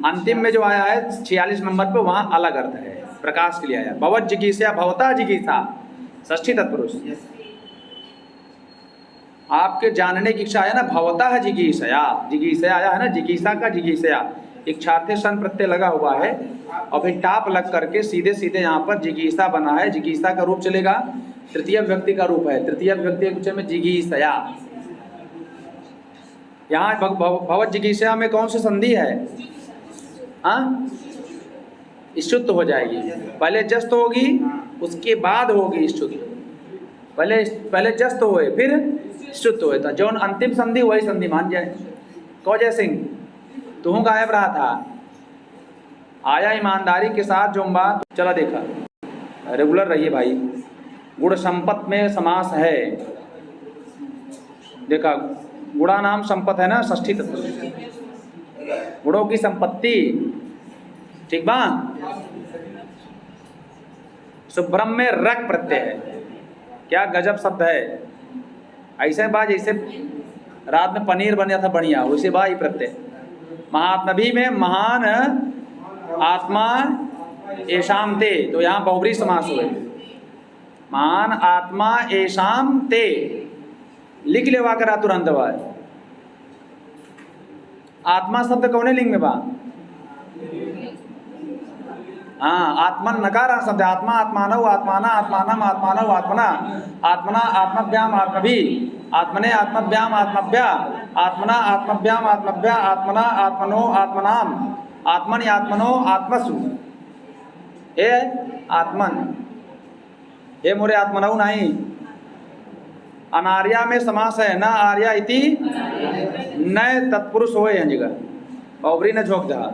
अंतिम में जो आया है 46 नंबर पे, वहाँ अलग अर्थ है, प्रकाश के लिए आया। भवत जिगीषा, भवता जिगीषा, षष्ठी तत्पुरुष। आपके जानने की इच्छा है ना, भवता जिगीषया, जिगीषया आया है ना, जिगीषा का जिगीषया, इच्छार्थे सन प्रत्यय लगा हुआ है और फिर टाप लग करके सीधे सीधे यहाँ पर जिगीषा बना है। जिगीषा का रूप चलेगा, तृतीय व्यक्ति का रूप है। तृतीय व्यक्ति में जिगीषया। यहाँ भवत जिगीषया में कौन सी संधि है? हाँ, स्तुत हो जाएगी। पहले जस्त होगी, उसके बाद होगी स्तुत। पहले जस्त होए फिर स्तुत होए, तो जो अंतिम संधि वही संधि मान जाए। कौजय सिंह, तू गायब रहा था, आया ईमानदारी के साथ जो बात। चला देखा, रेगुलर रहिए भाई। गुण संपत्ति में समास है। देखा, गुणा नाम संपत्ति है ना, षष्ठी तत्पुरुष। गुणों की संपत्ति, ठीक बा। शुभ्रम में रक प्रत्यय है। क्या गजब शब्द है। ऐसे बात जैसे रात में पनीर बन था बढ़िया, वैसे बा ही प्रत्यय। महात्मभी में महान आत्मा एशाम ते, तो यहाँ बहुब्री समास हुए। महान आत्मा एशाम ते, लिख लेवा करा तुरंत। आत्मा शब्द कौने लिंग में बा? हाँ, आत्मन नकार शब्द। आत्मा आत्मानव आत्माना आत्मानम आत्मानव आत्मना आत्मना आत्मभ्याम आत्मभि आत्मने आत्मभ्याम आत्मभ्या आत्मना आत्मभ्याम आत्मभ्या आत्मना आत्मनो आत्मनाम आत्मन आत्मनो आत्मसु। ए आत्मन, ए मोरे आत्मनव नहीं। अनार्या में समास है ना, आर्या इति नए तत्पुरुष होए हैं जगह। बहुब्री ने झोंक जा।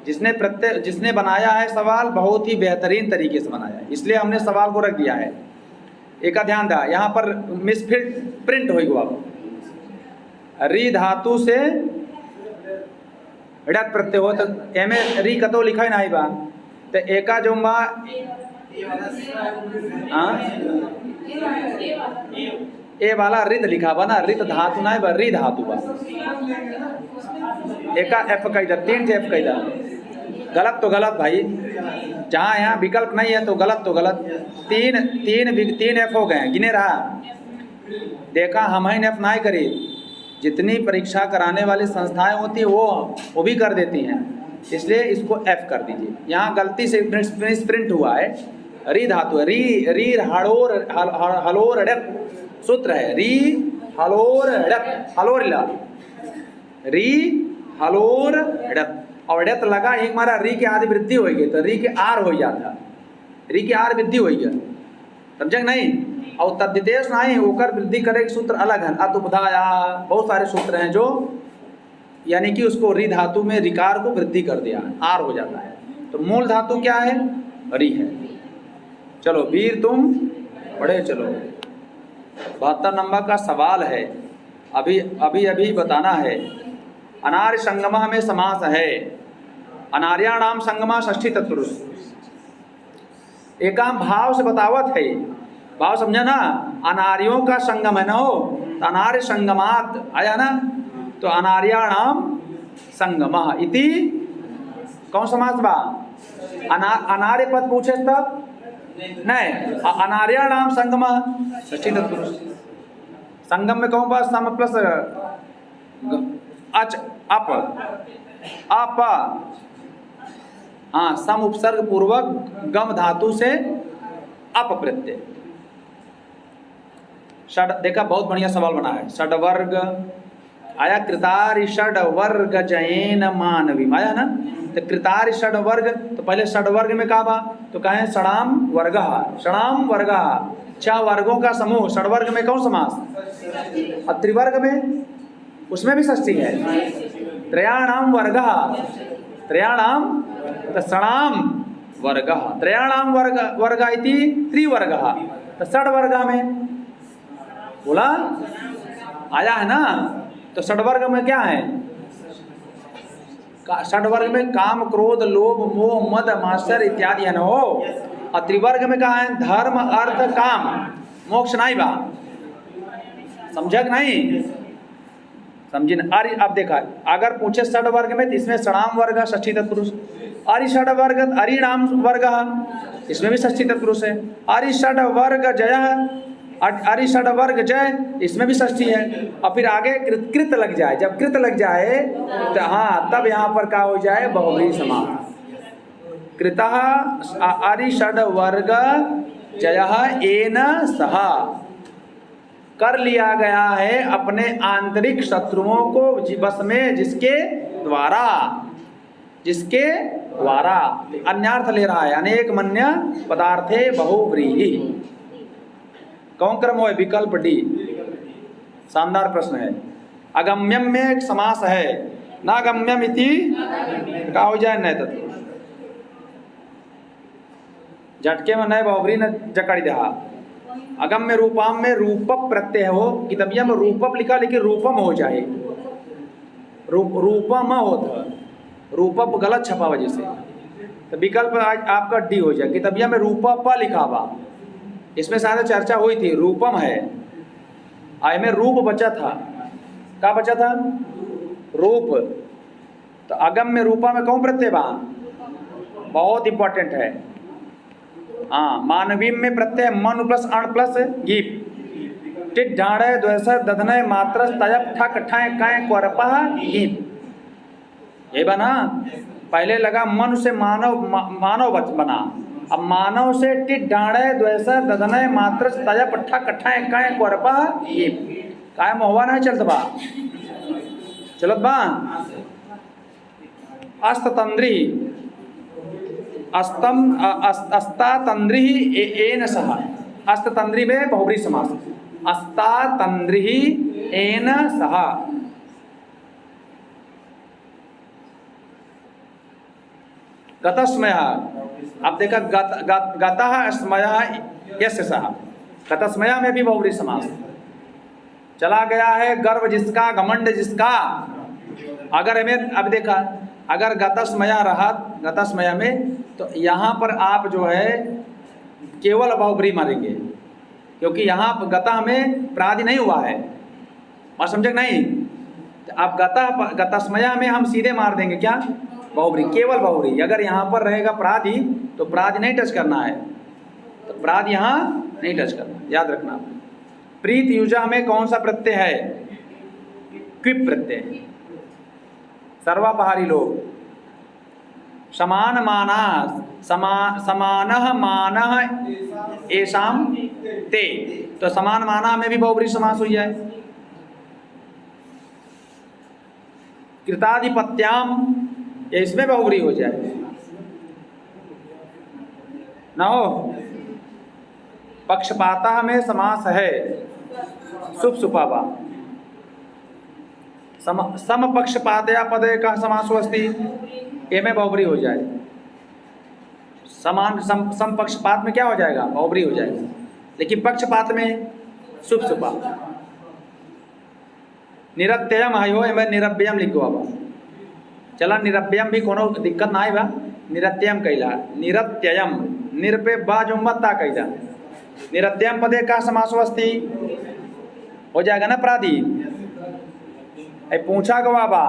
जिसने बनाया है सवाल, बहुत ही बेहतरीन तरीके से बनाया है, इसलिए हमने सवाल को रख दिया है। एक का ध्यान दा, यहाँ पर मिसफिट प्रिंट हो गया। री धातु से ऋत प्रत्यय हो, तो एम री कतो लिखा ही नहीं बा, तो एका जो बा ए वाला रित लिखा बा ना, रित धातु ना बा, री धातु बा। एका एफ का इधर, 3 एफ का इधर। गलत तो गलत भाई, जहाँ यहाँ विकल्प नहीं है तो गलत तो गलत। तीन एफ हो गए, गिने रहा। देखा, हम ही एफ नहीं करी। जितनी परीक्षा कराने वाली संस्थाएं होती है वो भी कर देती हैं, इसलिए इसको एफ कर दीजिए। यहाँ गलती से प्रिंट हुआ है, री धातु है। री हलोर हलोर डप सूत्र है। री हलोर डप, हलोर ला, री हलोर डप, और डप लगा एक मारा री के आदि वृद्धि हो गई, तो री के आर हो जाता, री के आर वृद्धि हो गया, समझे कि नहीं? और तद्धितेश नहीं होकर वृद्धि करे सूत्र अलग है। अतुपधाया बहुत सारे सूत्र हैं जो यानी कि उसको री धातु में रिकार को वृद्धि कर दिया, आर हो जाता है। तो मूल धातु क्या है? री है। चलो वीर तुम पढ़े चलो। 72 नंबर का सवाल है, अभी बताना है। अनार्य संगमा में समास है। अनार्याणाम संगमा षष्ठी तत्पुरुष। एक काम भाव से बतावत है, भाव समझा ना? अनार्यों का संगम है ना हो, तो अनार्य संगमात आया ना, तो अनार्याणाम संगमः इति कौन समास बा? अनार्य पद पूछे तब नहीं, अनार्याणाम संगमः षष्ठी तत्पुरुष। संगम में कौन बा? सम प्लस अच अप अप, हाँ, सम उपसर्ग पूर्वक गम धातु से अप प्रत्यय। षड देखा, बहुत बढ़िया सवाल बना है। षडवर्ग आया, कृतारि षडवर्ग जैन मानवी आया ना, तो कृतारि षडवर्ग, तो पहले षडवर्ग में कहा बा, तो कहें षडाम वर्गः, षडाम वर्गः, 6 वर्गों का समूह। षडवर्ग में कौन समास? और त्रिवर्ग में, उसमें भी षष्ठी है। त्रयाणाम वर्गः, त्रयाणाम तो षडाम वर्गः, त्रयाणाम वर्ग इति त्रिवर्गः, तो षडवर्ग में बोला आया है ना। तो षडवर्ग में क्या है? षडवर्ग में काम क्रोध लोभ मोह मद मात्सर्य इत्यादि है ना हो। और त्रिवर्ग में कहा है धर्म अर्थ काम मोक्ष नहीं बा। समझा कि नहीं? समझी ना? अरे अब देखा, अगर पूछे षडवर्ग में तो इसमें षडाम वर्ग षष्ठी तत्पुरुष। अरि षडवर्ग अरिणाम वर्ग, इसमें भी षष्ठी तत्पुरुष है। अरि षडवर्ग जय, अरि षडवर्ग जय, इसमें भी षष्ठी है। और फिर आगे कृत लग जाए, जब कृत लग जाए तो हाँ, तब यहाँ पर क्या हो जाए? बहुव्रीहि समास। कृतः अरि षडवर्ग जयः येन सह, कर लिया गया है अपने आंतरिक शत्रुओं को बस में, जिसके द्वारा, जिसके द्वारा। अन्यार्थ ले रहा है, अनेक मन्य पदार्थे बहुव्रीहि। कौन क्रम हो? विकल्प डी। शानदार प्रश्न है। अगम्यम में एक समास है, नागम्यम इति का हो जाए नए तत्व। झटके में नए बहुव्रीहि न जकड़ दहा। अगम्य रूपाम में रूपप प्रत्यय हो, कितबिया में रूपप लिखा लेकिन रूपम हो जाए, रूपम होता, रूपप गलत छपा वजह से, तो विकल्प आपका डी हो जाए। कितबिया में रूपप लिखा बा, इसमें सारे चर्चा हुई थी, रूपम है। आय में रूप बचा था, क्या बचा था? रूप। तो अगम्य रूपा में कौन प्रत्यय बा? बहुत इंपॉर्टेंट है। हाँ, मानवी में प्रत्यय मन प्लस अण प्लस गीप। टिट ढाड़े द्वैसा दधनय मात्र तयप ठक ठाए काय क्वरपा गीप। ये बना, पहले लगा मन से मानव बना, अब मानव से टिट ढाड़े द्वैसा दधनय मात्र तयप ठक ठाए काय क्वरपा गीप। काय मोहवा नहीं चलत बा, चलत बा। अस्ततंद्री, अस्तातंद्री एन सह, अस्ततंद्री में बहुव्रीहि समास। अस्तातंद्री एन सह। गतस्मय, अब देखा गतः स्मयः यस्य सह, गतस्मय में भी बहुव्रीहि समास। चला गया है गर्व जिसका, घमंड जिसका। अगर हमें अब देखा, अगर गतस्मया रहा गतस्मया में, तो यहाँ पर आप जो है केवल बहुव्रीहि मारेंगे, क्योंकि यहाँ पर गता में प्रादि नहीं हुआ है। और समझे नहीं? तो आप गतस्मया में हम सीधे मार देंगे क्या? बहुव्रीहि, केवल बहुव्रीहि। अगर यहाँ पर रहेगा प्रादि, तो प्रादि नहीं टच करना है, तो प्रादि यहाँ नहीं टच करना, याद रखना। प्रीत युजा में कौन सा प्रत्यय है? क्विप प्रत्यय। सर्वापहारी लोग। समान माना, समानः मानः एषाम ते, तो समान माना में भी बहुव्रीहि समास हो जाए। कृताधिपत्याम, ये इसमें बहुव्रीहि हो जाए, ना हो? पक्षपातः में समास है सुप सुपावा। समपक्षपातया पदे का समासो अस्ति ए में बहुब्री हो जाए। समान समपक्षपात में क्या हो जाएगा? बहुब्री हो जाएगा। लेकिन पक्षपात में सुप सुपा। निरत्ययम आयो एवं निरव्ययम लिखो। अब चला निरव्ययम भी कोनो दिक्कत ना आएगा। निरत्ययम कैला निरत्ययम निरपे बाजुमत्ता कैला निरत्ययम पदे का समासो अस्ति हो जाएगा ना प्रादी। पूछा गवा बा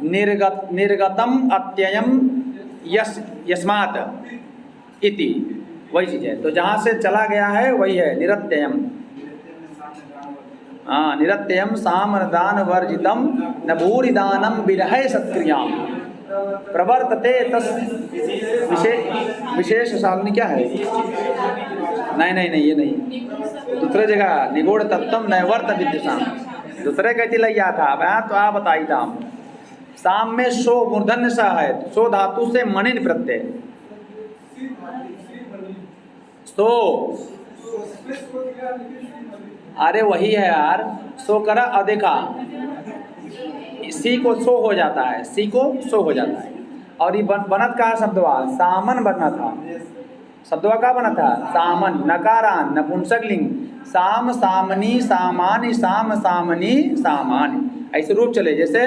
निर्गतम अत्ययम यस्मात् इति वही चीज है। तो जहां से चला गया है वही है निरत्ययम। निरत्ययम सामदान वर्जितम न भूरिदानम विरहय सत्क्रियाम प्रवर्तते तस् विशेष सालनी क्या है? नहीं ये नहीं। दूसरे जगह निगूढ़ तत्तम नैवर्त विद्यसाम दूसरे कहती लैया था। अब तो आप बताई था। साम में शो मूर्धन्य सा है। शो धातु से मणिन प्रत्यय सो। अरे वही है यार। सो करा अधिका सी को सो हो जाता है। सी को सो हो जाता है। और ये बनत का शब्दवा सामन बनना था। शब्दवा का बना था सामन नकारान नपुंसक लिंग साम सामनी सामानी साम सामनी सामानी ऐसे रूप चले। जैसे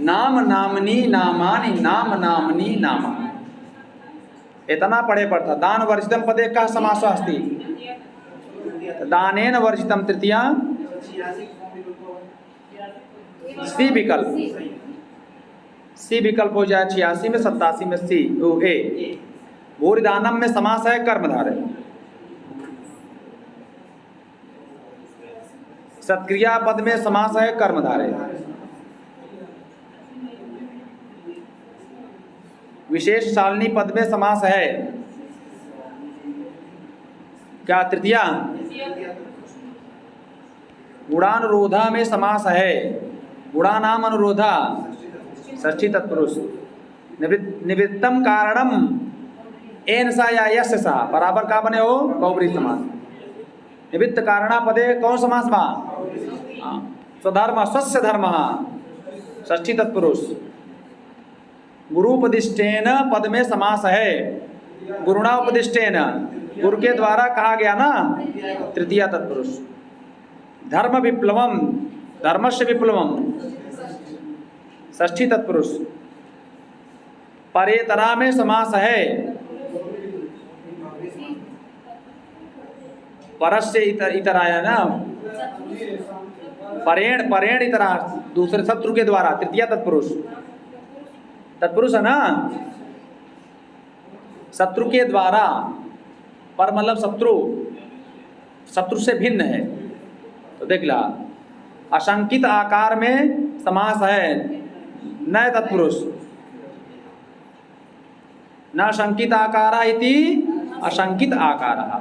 नाम नामनी नामानी नाम नामनी नामा। इतना पढ़े पड़ता। दान वर्जितम पदे का समास अस्ति दानेन वर्जितम तृतीया सी विकल्प हो जाए। 86 में 87 में सी ए। भूरिदानम में समास है कर्मधारय। सत्क्रिया पद में समास है कर्मधारय। विशेष सालनी पद में समास है क्या? तृतीया। गुणानुरोधा में समास है। गुणानाम अनुरोधा षष्ठी तत्पुरुष। निवृत्तम कारणम एन सा या यश सा बराबर का बने हो बहुब्री समास। निवृत्त कारणा पदे कौन समास बा? स्वधर्म स्वस्य धर्म षष्ठी तत्पुरुष। गुरुपदिष्टेन पद में समास है। गुरुणा उपदिष्टेन गुरु के द्वारा कहा गया ना तृतीया तत्पुरुष। धर्म विप्लवम धर्मस्य विप्लवम षष्ठी तत्पुरुष। परेतरा में समास है। परस्य इतराया ना परेण इतरा दूसरे शत्रु के द्वारा तृतीया तत्पुरुष। तत्पुरुष है ना शत्रु के द्वारा। पर मतलब शत्रु से भिन्न है। तो देख ला अशंकित आकार में समास है नए तत्पुरुष। न शंकित आकारा इति अशंकित आकारः।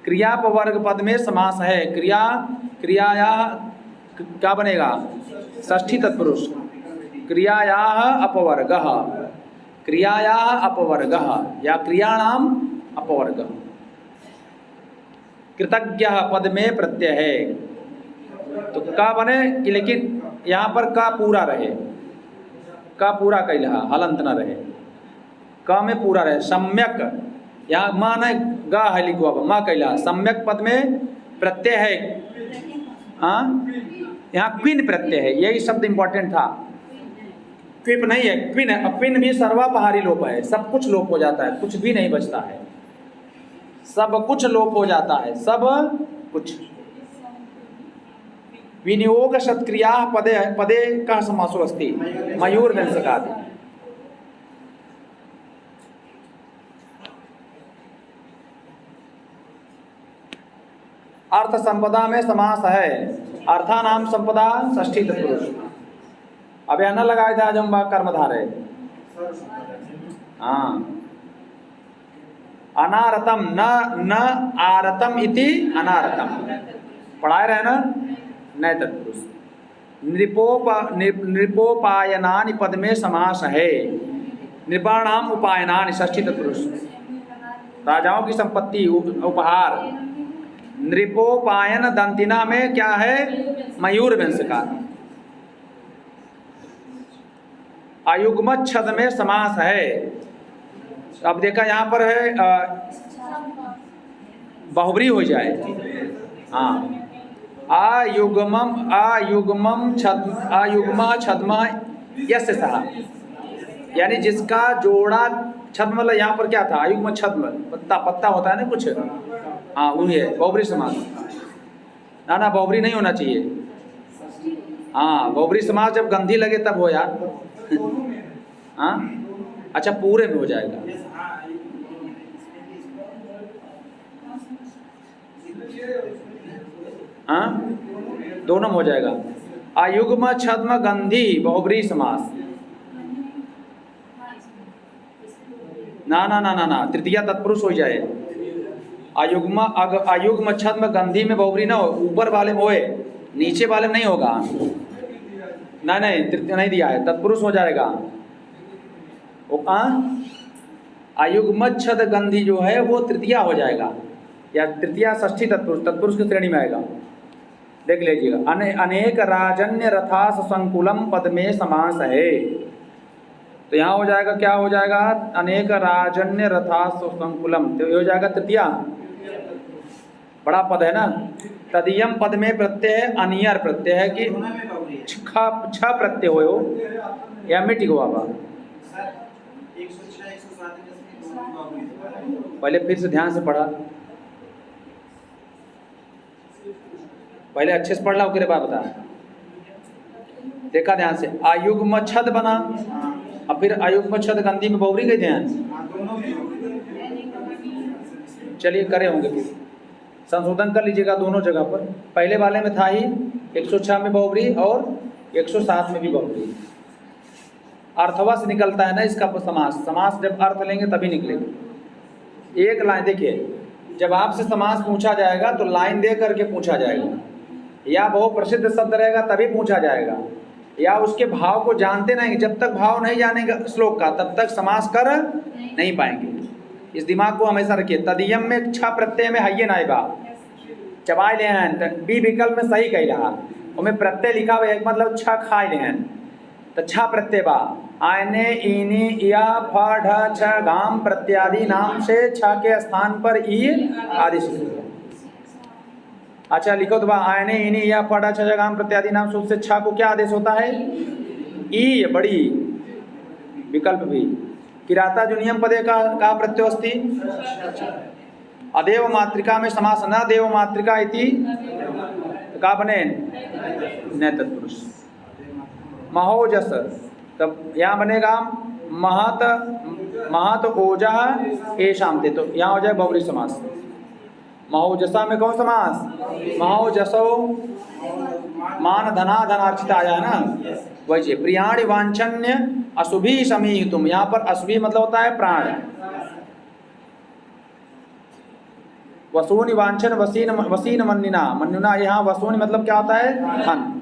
क्रियापवर्ग पद में समास है। क्रियाया क्या बनेगा? षष्ठी तत्पुरुष। क्रियायाः अपवर्गः क्रियायाः अपवर्गः या क्रियाणाम अपवर्गः। कृतज्ञ पद में प्रत्यय है। तो का बने कि लेकिन यहाँ पर का पूरा रहे। का पूरा कैला हलंत न रहे। का में पूरा रहे। सम्यक यहाँ माँ न गा है लिखो। अब माँ कैला सम्यक पद में प्रत्यय है। यहाँ क्विन प्रत्यय है। यही शब्द इंपॉर्टेंट था। क्विप नहीं है क्विन है। क्विन भी सर्वापहारी लोप है। सब कुछ लोप हो जाता है। कुछ भी नहीं बचता है। सब कुछ लोप हो जाता है। सब कुछ। विनियोग सत्क्रिया पदे पदे का समासो अस्ति मयूर दंशकादि। अर्थ संपदा में समास है। अर्थानाम संपदा षष्ठी तत्पुरुष। अब यह न लगाए थे जम्बा कर्मधारे। अनारतम न आरतम इति अनारतम पढ़ाए रहे ना नए तत्पुरुष। नृपोपायनानि पद में समास है। नृपाणाम उपायनानि षष्ठी तत्पुरुष, राजाओं की संपत्ति उपहार। नृपोपायन दंतिना में क्या है? मयूर वंश का। अयुग्मत छद में समास है। अब देखा यहाँ पर है बहुब्री हो जाए। हाँ, आयुग्मम छद्म यश सहा, यानी जिसका जोड़ा छद्म, मतलब यहाँ पर क्या था? अयुग्म छद्म, पत्ता पत्ता होता है ना कुछ, हाँ वही है बहुब्री समास। ना बहुब्री नहीं होना चाहिए। हाँ, बहुब्री समास जब गंधी लगे तब हो यार। हाँ अच्छा, पूरे में हो जाएगा। हाँ दोनों में हो जाएगा। अयुग्म छद्म गंधी बहुब्री समास। ना तृतीया तत्पुरुष हो जाए। अयुग्म छद्म गंधी में बहुब्री ना हो, ऊपर वाले में होए, नीचे वाले में नहीं होगा। नहीं तृतीया नहीं दिया है, तत्पुरुष हो जाएगा। अयुग्म छद गंधी जो है वो तृतीया हो जाएगा, या तृतीया षष्ठी तत्पुरुष की श्रेणी में आएगा। देख लीजिएगा। अनेक राजन्य रथास संकुलम पद में समास है, तो यहाँ हो जाएगा, क्या हो जाएगा? अनेक राजन्य रथास संकुलम, तो ये हो जाएगा तृतीया। बड़ा पद है ना। तदीयम पद में प्रत्यय है, अनियर प्रत्यय है कि छ प्रत्यय हो या मिट गो बाबा। पहले फिर से ध्यान से पढ़ा, पहले अच्छे से पढ़ ला, उसके बाद बता। देखा ध्यान से, अयुग्म छद बना, और फिर अयुग्म छद गंधी में बहुब्री गई ध्यान। चलिए करे होंगे, फिर संशोधन कर लीजिएगा दोनों जगह पर। पहले वाले में था ही 106 में बहुब्री और 107 में भी बहुब्री। अर्थवा से निकलता है ना इसका समास जब अर्थ लेंगे तभी निकलेगा। एक लाइन देखिए, जब आपसे समास पूछा जाएगा तो लाइन दे करके पूछा जाएगा, या बहुत प्रसिद्ध शब्द रहेगा तभी पूछा जाएगा, या उसके भाव को जानते नहीं। जब तक भाव नहीं जानेगा श्लोक का तब तक समास कर नहीं पाएंगे। इस दिमाग को हमेशा रखिए। तदीयम में छ प्रत्यय में हइये नाइबा चबाए ले हैं, बी विकल्प में सही कही रहा, उनमें प्रत्यय लिखा हुआ एक मतलब छ खाए ले हैं, तो छ प्रत्यय बा। आयने इनी या फ ढ छ गाम प्रत्यादि नाम से छ के स्थान पर ई आदेश। अच्छा लिखो तो बा, आयने इनी या फ ढ छ गाम प्रत्यादि नाम सूत्र से छ को क्या आदेश होता है? ई बड़ी विकल्प भी। किराता जो नियम पदे का प्रत्यय अस्ति। अदेव मातृका में समास न देव मातृका इति का बने न तत्पुरुष। महोजस, तब यहाँ बनेगा महत ओजा एशाम ते, तो यहाँ हो जाए बहुब्री समास। महोजसा में कौन समास? महोजसो मान धना धनार्चित आया है ना, वैसे। प्रियाणि वांछन्य अशुभी समीहितुम, यहाँ पर अशुभी मतलब होता है प्राण। वसूनि वांछन वसीन मन्निना, यहाँ वसूनि मतलब क्या होता है? धन।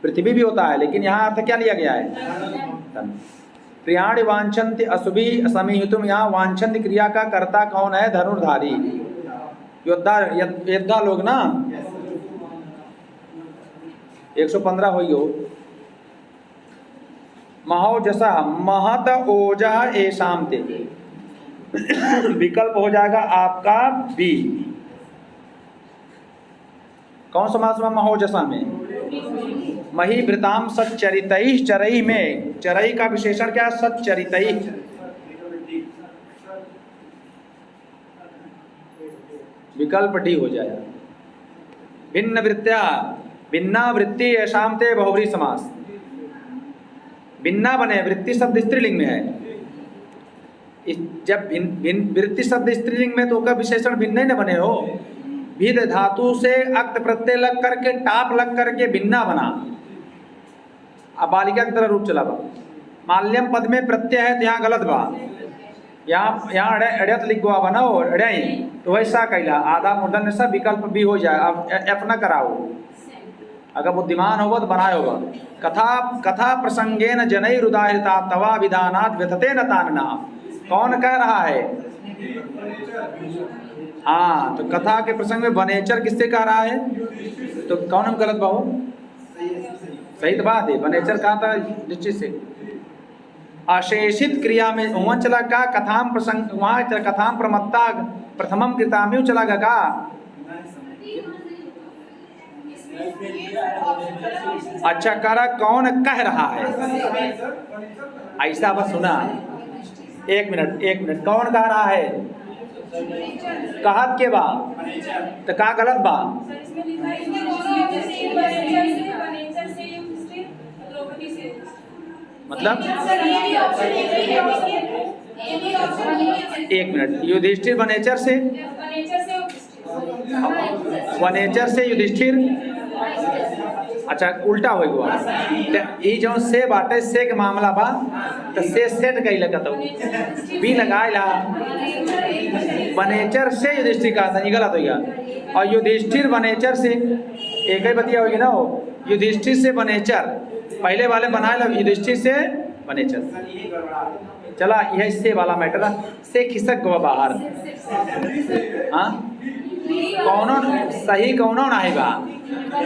पृथ्वी भी होता है, लेकिन यहाँ अर्थ क्या लिया गया है? धन। प्रियाणि वांछन्ति अशुभी समीहितुम, यहाँ वांछन्ति क्रिया का कर्ता कौन है? धनुर्धारी, योद्धा लोग ना। 115 हो। महोजसा महत ओजा एशाम ते, विकल्प हो जाएगा आपका बी। कौन समास में? महोजसा में। मही भृताम सच्चरितई, चरई में चरई का विशेषण क्या? सच्चरितई। विकल्प डी हो जाएगा। भिन्न वृत्त्या, भिन्ना वृत्ति येषाम ते बहुब्री समास। भिन्ना बने, वृत्ति शब्द स्त्रीलिंग में है। जब वृत्ति शब्द स्त्रीलिंग में तो उसका विशेषण भिन्न न बने हो। भिद धातु से अक्त प्रत्यय लग करके टाप लग करके भिन्ना बना, अब बालिका की तरह रूप चला बा। माल्यम पद में प्रत्यय है तो यहाँ गलत बा, यहाँ अड़त लिख गवा बना हो अड़ई, तो वैसा कैला आधा मूर्धन्य सब विकल्प भी हो जाए। अब एफ न कराओ, अगर बुद्धिमान होगा तो बनाए होगा। कथा प्रसंगेन जनैरुदाहृता तवा विधानात् व्यथते न तानना। कौन कह रहा है? हाँ, तो कथा के प्रसंग में वनेचर किससे कह रहा है? तो कौन हम गलत बाबू? सही तो बात है, वनेचर कहा था निश्चित से। अशेषित क्रिया में वहाँ चला का कथाम प्रसंग, वहाँ कथाम प्रमत्ता प्रथमम कृताम्यु चला गा का। अच्छा, करा कौन कह रहा है? ऐसा बस सुना। एक मिनट, कौन कह रहा है? कहत के बा तो का गलत बा? मतलब एक मिनट, युधिष्ठिर वनेचर से, वनेचर से युधिष्ठिर। अच्छा, उल्टा हो गया। ये जो से बाटे से के मामला बा तो से सेट कई लगा तो भी लगाएला वनेचर से युधिष्ठिर का था, ये गलत हो गया। और युधिष्ठिर वनेचर से एक ही बतिया होगी ना, हो युधिष्ठिर से वनेचर पहले वाले बनाए ला युधिष्ठिर से वनेचर। चला यह से वाला मैटर से खिसक गवा बाहर। हाँ, कौनो सही कौनो नहीं बा,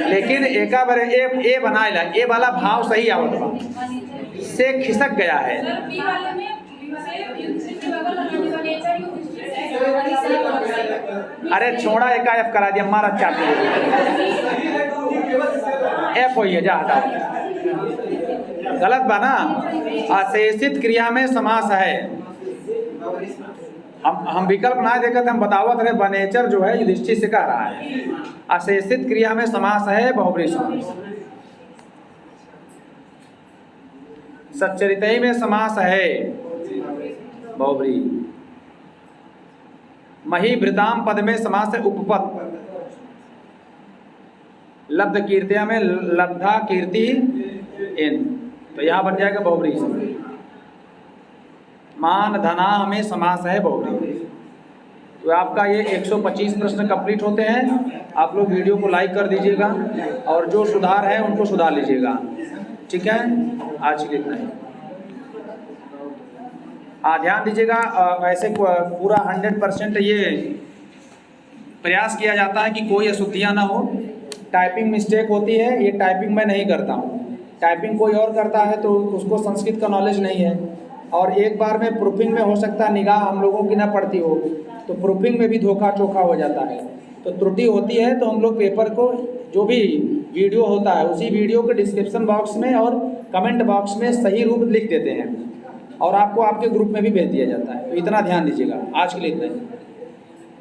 लेकिन एक बार ए बनाए ला, ए वाला भाव सही आवत बा, से खिसक गया है। अरे छोड़ा, एक एफ करा दिया, मारा चाहते एफ हो जा हटाओ, गलत बा ना। अशेषित क्रिया में समास है। हम विकल्प ना देकर हम बतावत रहे वनेचर जो है युधिष्ठिर से कह रहा है। अशेषित क्रिया में समास है बहुब्रीहि समास। सच्चरित्र में समास है बहुब्रीहि। मही भृताम पद में समास है उपपद। लब्ध कीर्तिया में लब्धा कीर्ति इन, तो यहाँ बन जाएगा बहुब्रीहि समास। मान धना में समास है बहुब्रीहि। तो आपका ये 125 प्रश्न कंप्लीट होते हैं। आप लोग वीडियो को लाइक कर दीजिएगा और जो सुधार है उनको सुधार लीजिएगा, ठीक है। आज के इतना ही। ध्यान दीजिएगा, ऐसे पूरा 100% ये प्रयास किया जाता है कि कोई अशुद्धियाँ ना हो। टाइपिंग मिस्टेक होती है, ये टाइपिंग मैं नहीं करता हूँ। टाइपिंग कोई और करता है तो उसको संस्कृत का नॉलेज नहीं है, और एक बार में प्रूफिंग में हो सकता है निगाह हम लोगों की ना पड़ती हो, तो प्रूफिंग में भी धोखा चोखा हो जाता है, तो त्रुटि होती है। तो हम लोग पेपर को जो भी वीडियो होता है उसी वीडियो के डिस्क्रिप्शन बॉक्स में और कमेंट बॉक्स में सही रूप लिख देते हैं, और आपको आपके ग्रुप में भी भेज दिया जाता है। तो इतना ध्यान दीजिएगा। आज के लिए इतना ही।